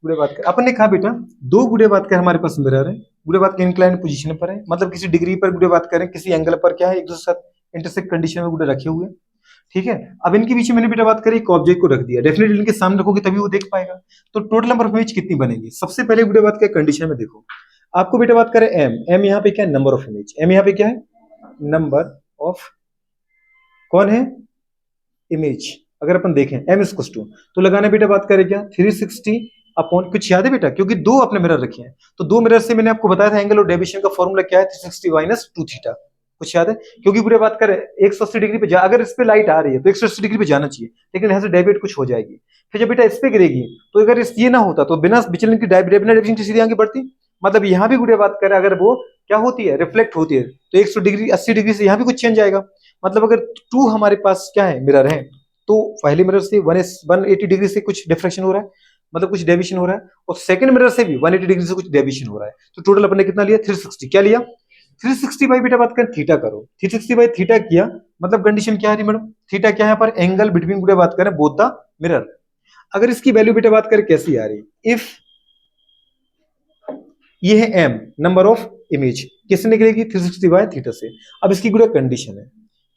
गुड़े बात कर अपन ने कहा बेटा, दो गुड़े बात कर हमारे पास मिरर है, गुड़े बात के इंक्लाइन पोजीशन पर है, मतलब किसी डिग्री पर गुड़े बात करें, किसी एंगल पर क्या है, एक दूसरे के साथ इंटरसेक्ट कंडीशन में गुड़े रखे हुए हैं। ठीक है, अब इनके बीच में मैंने बेटा बात करी, एक ऑब्जेक्ट को रख दिया, डेफिनेटली इनके सामने रखोगे तभी वो देख पाएगा। तो टोटल नंबर ऑफ इमेज कितनी बनेगी? सबसे पहले बेटा बात करें कंडीशन में, देखो आपको बेटा बात करें एम, एम यहाँ पे क्या है, नंबर ऑफ इमेज, एम यहाँ पे क्या है, नंबर ऑफ, कौन है, इमेज। अगर अपन देखें एम इक्वल्स टू, तो लगाना बेटा बात करें क्या, 360 अपॉन, कुछ याद है बेटा, क्योंकि दो अपने मिरर रखे हैं, तो दो मिरर से मैंने आपको बताया था एंगल और डेविएशन का फॉर्मूला क्या है, 360 माइनस 2 थीटा, कुछ याद है? क्योंकि पूरे बात करें 180 डिग्री पे जा, अगर इस पे लाइट आ रही है तो 180 डिग्री पे जाना चाहिए, लेकिन यहाँ से डेविएट कुछ हो जाएगी। फिर जब बेटा इस पे गिरेगी, तो अगर इस ये ना होता तो बिना विचलन की डायरेक्शन की सीधी आगे बढ़ती, मतलब यहाँ भी गुड़े बात करें अगर वो क्या होती है, रिफ्लेक्ट होती है, तो 100 डिग्री 80 डिग्री से यहाँ भी कुछ चेंज आएगा। मतलब अगर टू हमारे पास क्या है, मिरर है, तो पहले मिरर से 180 डिग्री से कुछ डिफ्रेक्शन हो रहा है, मतलब कुछ डेविएशन हो रहा है, और सेकंड मिरर से भी 180 डिग्री से कुछ डेविएशन हो रहा है, तो टोटल अपन ने कितना लिया, 360। क्या लिया, 360 बाई बेटा बात करें थीटा करो, 360 बाई थीटा किया, मतलब कंडीशन क्या है मैडम, थीटा क्या है यहाँ पर, एंगल बिटवीन बेटा बात करें बोथ द मिरर। अगर इसकी वैल्यू बेटा बात करें कैसी आ रही, इफ ये है एम, नंबर ऑफ इमेज, किससे निकलेगी, 360 बाय थीटा से। अब इसकी गुड़ा कंडीशन है,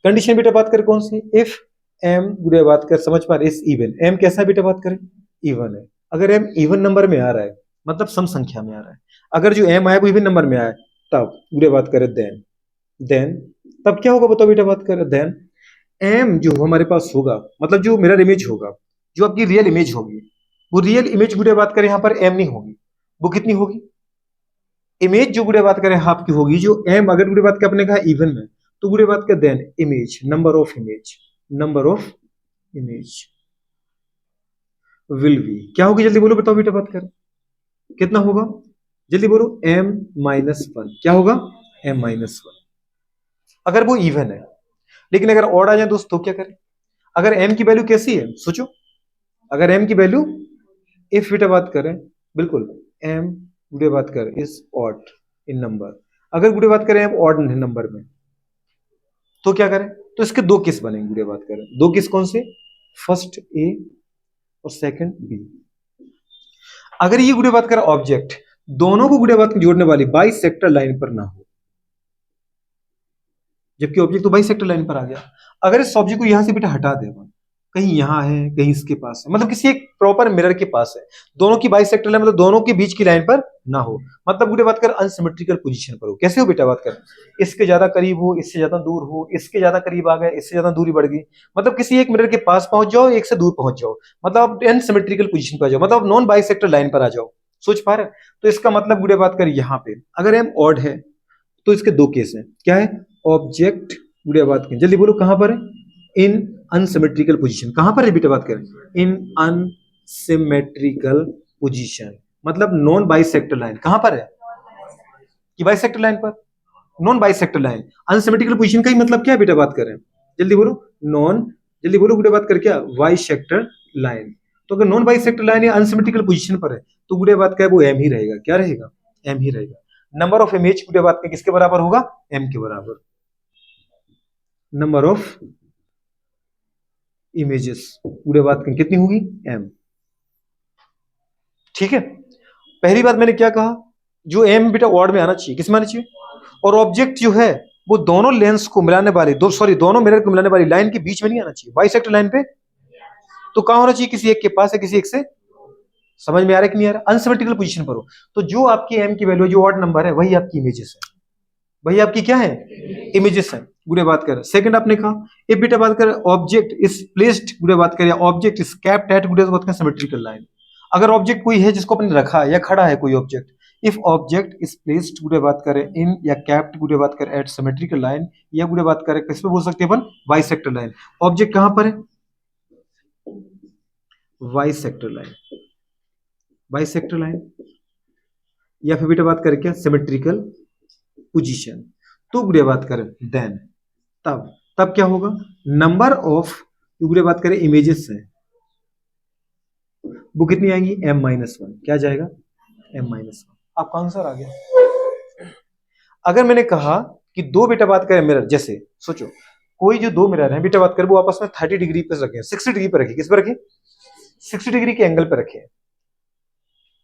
कंडीशन बेटा बात करें कौन सी, इफ एम गुड़ा बात कर, समझ पा रहे, इस इवन, एम कैसा है बेटा बात करें, इवन है। अगर एम इवन नंबर में आ रहा है, मतलब सम संख्या में आ रहा है, अगर जो एम आया वो इवन नंबर में आया, तब गुड़ा बात करें देन तब क्या होगा बताओ बेटा बात करें, देन एम जो हमारे पास होगा, मतलब जो मिरर इमेज होगा, जो आपकी रियल इमेज होगी, वो रियल इमेज गुड़ा बात करें यहाँ पर एम नहीं होगी, वो कितनी होगी, इमेज जो गुड़े बात करें हाफ की होगी, जो एम अगर गुड़े बात के अपने कहा इवन में, तो गुड़े बात का then image, number of image, number of image will be क्या होगी, जल्दी बोलो बताओ बेटा बात करें, कितना होगा, जल्दी बोलो, एम माइनस वन, क्या होगा, एम माइनस वन, अगर वो इवन है। लेकिन अगर ऑड आ जाए दोस्तों क्या करें, अगर एम की वैल्यू कैसी है सोचो, अगर एम की वैल्यू, इफ बेटा बात करें, बिल्कुल एम गुड़े बात करें इज ऑड इन नंबर, अगर गुड़े बात करें एम ऑड नंबर में, तो क्या करें, तो इसके दो केस बनेंगे गुड़े बात करें, दो केस कौन से, फर्स्ट ए और सेकंड बी। अगर ये गुड़े बात करें ऑब्जेक्ट दोनों को गुड़े बात जोड़ने वाली बाई सेक्टर लाइन पर ना हो, जबकि ऑब्जेक्ट तो बाई सेक्टर लाइन पर आ गया, अगर इस ऑब्जेक्ट को यहां से बेटा हटा दे, कहीं यहां है कहीं इसके पास है, मतलब किसी एक प्रॉपर मिरर के पास है, दोनों की बाई सेक्टर लाइन, मतलब दोनों के बीच की लाइन पर ना हो, मतलब बेटा बात कर अनसिमेट्रिकल पोजीशन पर हो, कैसे हो बेटा बात कर, इसके ज्यादा करीब हो, इससे ज्यादा दूर हो, इसके ज्यादा करीब आ गए, इससे ज्यादा दूरी बढ़ गई, मतलब किसी एक मिरर के पास पहुंच जाओ, एक से दूर पहुंच जाओ, मतलब आप अनसिमेट्रिकल पोजीशन पर आ जाओ, मतलब नॉन बाई सेक्टर लाइन पर आ जाओ, सोच पा रहे। तो इसका मतलब गुड़े बात कर यहाँ पे अगर एम ऑड है, तो इसके दो केस हैं, क्या है, ऑब्जेक्ट गुड़े बात करें, जल्दी बोलो कहां पर है, इन अनसिमेट्रिकल पोजीशन, कहां पर है बेटा बात करें, इन अनसिमेट्रिकल पोजीशन, मतलब नॉन बाइसेक्टर लाइन, कहां पर है, कि बाइसेक्टर लाइन पर, non bisector line, unsymmetrical position का ही मतलब क्या है बेटा बात करें, जल्दी बोलो, नॉन, जल्दी बोलो गुड़े बात कर क्या, बाइसेक्टर लाइन। तो अगर नॉन बाइसेक्टर लाइन या अनसिमेट्रिकल पोजीशन पर है, तो गुड़े बात का है वो एम ही रहेगा, क्या रहेगा, एम ही रहेगा। नंबर ऑफ इमेज गुड़े बात का किसके बराबर होगा, एम के बराबर, नंबर ऑफ इमेजेस पूरे बात की कितनी होगी, एम। ठीक है, पहली बात मैंने क्या कहा, जो एम बेटा वर्ड में आना चाहिए, किस में आना चाहिए, और ऑब्जेक्ट जो है वो दोनों लेंस को मिलाने वाली दोनों मिरर को मिलाने वाली लाइन के बीच में नहीं आना चाहिए, बाइसेक्टर लाइन पे, तो कहां होना चाहिए, किसी एक के पास है किसी एक से, समझ में आ रहा है कि नहीं आ रहा, अनसिमेट्रिकल पोजीशन पर हो, तो जो आपकी एम की वैल्यू जो ऑड नंबर है वही आपकी इमेजेस है, वही आपकी क्या है, इमेजेस है। गुड़े बात कर सेकंड आपने कहा, एक बेटा बात कर ऑब्जेक्ट इज प्लेस्ड, गुड़े बात कर ऑब्जेक्ट इज कैप्ट एट, गुड़े बात कर सिमेट्रिकल लाइन, अगर ऑब्जेक्ट कोई है जिसको अपने रखा है या खड़ा है कोई object, if object is placed गुड़े बात करें इन या कैप्ट गुड़े बात कर एट सिमेट्रिकल लाइन, या गुड़े बात करें किस पे बोल सकते हैं अपन, बाइसेक्टर लाइन, ऑब्जेक्ट कहां पर है, बाइसेक्टर लाइन, बाइसेक्टर लाइन, या फिर बेटा बात करें क्या, सिमेट्रिकल पोजीशन, तो गुड़े बात करें देन तब तब क्या होगा, नंबर ऑफ गुड़े बात करें इमेजेस है वो कितनी आएंगी, एम माइनस वन, क्या जाएगा, एम माइनस वन, आपका आंसर आ गया। अगर मैंने कहा कि दो बेटा बात करें मिरर, जैसे सोचो कोई जो दो मिरर है बेटा बात करें वो आपस में 30 डिग्री पर रखे, 60 डिग्री पर रखे, किस पर रखे, 60 डिग्री के एंगल पर रखे,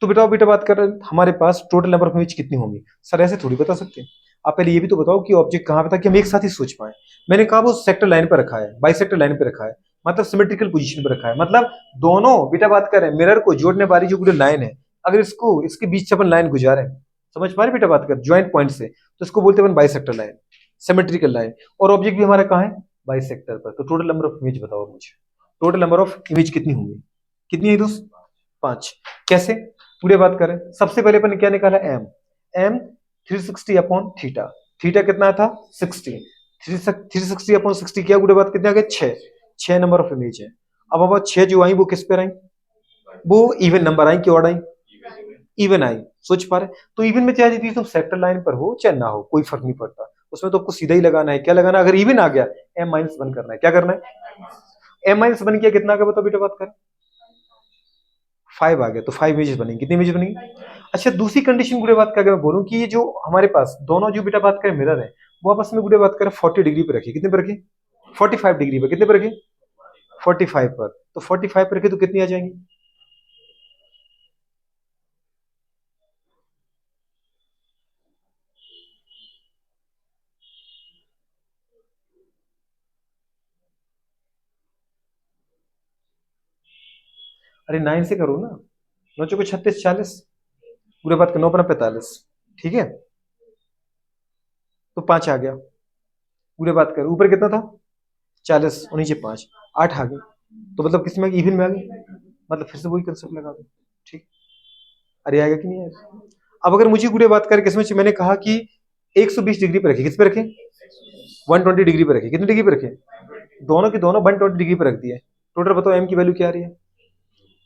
तो बताओ बेटा बात कर रहे हैं हमारे पास टोटल नंबर ऑफ इमेज कितनी होंगी। सर ऐसे थोड़ी बता सकते हैं। आप पहले ये भी तो बताओ कि ऑब्जेक्ट कहाँ पे था कि हम एक साथ ही सोच पाए। मैंने कहा वो सेक्टर लाइन पर रखा है, बाइसेक्टर लाइन पे रखा है, मतलब सिमेट्रिकल पोजीशन पे रखा है, मतलब दोनों बेटा बात कर रहे हैं मिरर को जोड़ने वाली जो पूरी लाइन है, अगर इसको इसके बीच से अपन लाइन गुजारे, समझ पा रहे बेटा बात कर ज्वाइंट पॉइंट से, तो इसको बोलते हैं अपन बाइसेक्टर लाइन, सिमेट्रिकल लाइन। और ऑब्जेक्ट भी हमारा कहाँ है, बाइसेक्टर पर। तो टोटल नंबर ऑफ इमेज बताओ मुझे, टोटल नंबर ऑफ इमेज कितनी होंगी, कितनी है दोस्त, 5। कैसे पूरे बात करें, सबसे पहले अपन ने क्या निकाला, m, m 360 upon theta, theta कितना था 60, 360 अपॉन 60 क्या पूरे बात कितने आ गए 6, 6 नंबर ऑफ इमेज है। अब 6 जो आई वो किस पे आई, वो इवन नंबर आई कि ऑड आई, इवन आई, सोच पा रहे। तो इवन में चाहे यदि तुम सेक्टर लाइन पर हो चाहे ना हो कोई फर्क नहीं पड़ता, उसमें तो आपको सीधा ही लगाना है, क्या लगाना है, अगर इवन आ गया M-1 करना है, क्या करना है M-1 किया, कितना आ गया बताओ बेटा बात कर, 5 आ गया, तो 5 इमेजेस बनेंगी, कितनी इमेज बनेंगी। अच्छा दूसरी कंडीशन गुड़े बात का अगर मैं बोलूं कि ये जो हमारे पास दोनों जो बेटा बात करें मिरर है, वो आपस में गुड़े बात करें 40 डिग्री पे रखे, कितने पे रखे 45 डिग्री पे, कितने पे रखे 45 पर, तो 45 पर रखे तो कितनी आ जाएंगी, अरे 9 से करो ना, 9 चौको 36 40, पूरे बात का 9 पर 45, ठीक है, तो 5 आ गया, पूरे बात कर ऊपर कितना था 40 और नीचे 5, 8 आ गई, तो मतलब किस में इवन में आ गई, मतलब फिर से वही कंसेप्ट लगा दो, ठीक। अरे आएगा कि नहीं आएगा। अब अगर मुझे गुड़े बात करें किसमें, मैंने कहा कि 120 डिग्री पे रखे, किस पे रखे 120 डिग्री पे रखे, कितनी डिग्री पे रखे, दोनों की दोनों 120 डिग्री पे रख दिए। टोटल बताओ एम की वैल्यू क्या आ रही है,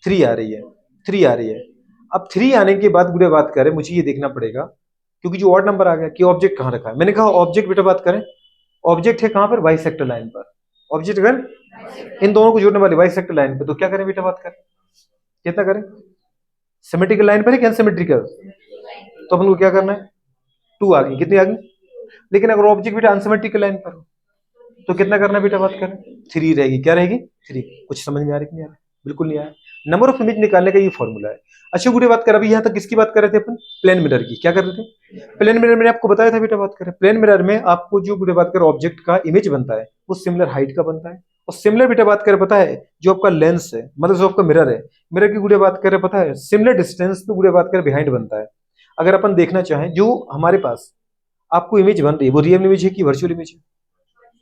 3 आ रही है, 3 आ रही है। अब 3 आने के बाद गुड़े बात करें मुझे ये देखना पड़ेगा, क्योंकि जो ऑड नंबर आ गया कि ऑब्जेक्ट कहाँ रखा है, मैंने कहा ऑब्जेक्ट बेटा बात करें, ऑब्जेक्ट है कहां पर बाइसेक्टर लाइन पर, ऑब्जेक्ट अगर इन दोनों को जोड़ने वाली बाइसेक्टर लाइन पर, तो क्या करें बेटा बात करें, कितना करें, सिमेट्रिकल लाइन पर है कि अनसिमेट्रिकल, तो अपन को क्या करना है 2 आ गई, कितनी आ गई। लेकिन अगर ऑब्जेक्ट बेटा अनसिमेट्रिकल लाइन पर हो तो कितना करना है बेटा बात करें, 3 रहेगी, क्या रहेगी 3। कुछ समझ में आ रही कि नहीं आ रहा, बिल्कुल नहीं आया। नंबर ऑफ इमेज निकालने का ये फॉर्मूला है। अच्छा गुड़े बात कर, अभी यहाँ तक किसकी बात कर रहे थे अपन, प्लेन मिरर की, क्या कर रहे थे प्लेन मिरर, मैंने आपको बताया था बेटा बात करें प्लेन मिरर में आपको जो गुड़े बात कर ऑब्जेक्ट का इमेज बनता है वो सिमिलर हाइट का बनता है, और सिमिलर बेटा बात करें पता है जो आपका लेंस है, मतलब जो आपका मिरर है, मिरर की गुड़े बात करें पता है सिमिलर डिस्टेंस पे गुड़े बात करें बिहाइंड बनता है। अगर अपन देखना चाहें जो हमारे पास आपको इमेज बन रही है वो रियल इमेज है कि वर्चुअल इमेज है,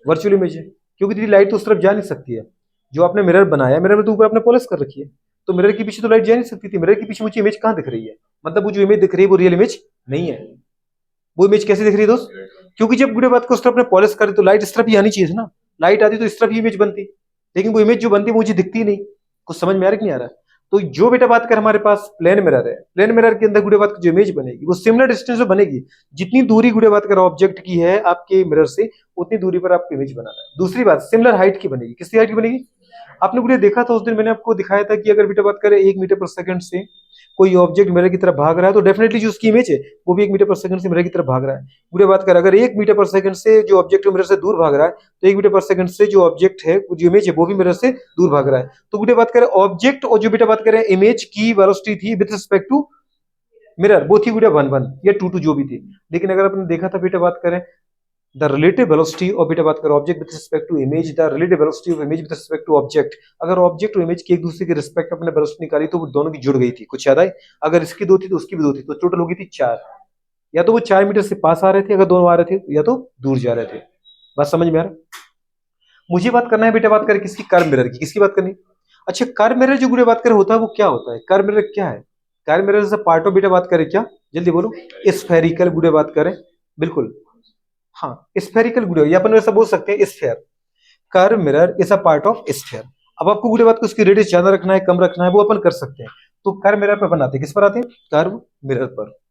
वर्चुअल इमेज है, क्योंकि तेरी लाइट तो उस तरफ जा नहीं सकती है। जो आपने मिरर बनाया, मिरर में तो ऊपर आपने पॉलिश कर रखी है, तो मिरर के पीछे तो लाइट जा नहीं सकती थी, मिरर के पीछे मुझे इमेज कहाँ दिख रही है, मतलब वो जो इमेज दिख रही है वो रियल इमेज नहीं है। वो इमेज कैसे दिख रही है दोस्त, क्योंकि जब गुड़े बात को उस तरफ ने पॉलिश करी तो लाइट इस तरफ ही आनी चाहिए ना, लाइट आती तो इस तरफ ही इमेज बनती, लेकिन वो इमेज जो बनती है मुझे दिखती नहीं। कुछ समझ में आ रहा है कि नहीं आ रहा। तो जो बेटा बात कर हमारे पास प्लेन मिरर है, प्लेन मिरर के अंदर गुड़े बात की जो इमेज बनेगी वो सिमिलर डिस्टेंस में बनेगी, जितनी दूरी गुड़े बात कर ऑब्जेक्ट की है आपके मिरर से उतनी दूरी पर आपको इमेज बनाना है। दूसरी बात सिमिलर हाइट की बनेगी, किसकी हाइट की बनेगी, आपने गुड़े देखा था उस दिन मैंने आपको दिखाया था कि अगर बेटा बात करें 1 मीटर पर सेकंड से कोई ऑब्जेक्ट मिरर की तरफ भाग रहा है तो डेफिनेटली जो उसकी इमेज है वो भी 1 मीटर पर सेकंड से मिरर की तरफ भाग रहा है। गुड़े बात कर अगर 1 मीटर पर सेकंड से जो ऑब्जेक्ट मिरर से दूर भाग रहा है तो 1 मीटर पर सेकंड से जो ऑब्जेक्ट है जो इमेज है वो भी मिरर से दूर भाग रहा है। तो गुड़े बात करें ऑब्जेक्ट और जो बेटा बात करें इमेज की वेलोसिटी थी विद रिस्पेक्ट टू मिरर वो थी गुड़े 1 1 या 2 2 जो भी थी। लेकिन अगर आपने देखा था बेटा बात करें द रिलेटिव वेलोसिटी और बेटा बात करें object with respect to image, the relative velocity of image with respect to object, अगर ऑब्जेक्ट और इमेज की एक दूसरे के रिस्पेक्ट अपने वेलोसिटी निकाली तो वो दोनों की जुड़ गई थी, कुछ याद आई, अगर इसकी 2 थी तो उसकी भी 2 थी, तो टोटल हो गई थी 4। या तो वो 4 मीटर से पास आ रहे थे अगर दोनों आ रहे थे, या तो दूर जा रहे थे। बात समझ में आ रहा। मुझे बात करना है बेटा बात करें किसकी, कर्व मिरर की, किसकी बात करनी। अच्छा कर्व मिरर जो गुड़े बात करें होता है वो क्या होता है, कर्व मिरर क्या है, curve mirror is a part of बेटा बात करें क्या, जल्दी बोलो, स्फेरिकल गुड़े बात करें, बिल्कुल हाँ स्फेरिकल गुड़े, या अपन ऐसा बोल सकते हैं sphere, curve mirror is a part of sphere. अब आपको गुड़े बात को उसकी रेडियस ज्यादा रखना है कम रखना है वो अपन कर सकते हैं, तो कर्व मिरर पर बनाते हैं, किस पर आते हैं कर्व मिरर पर।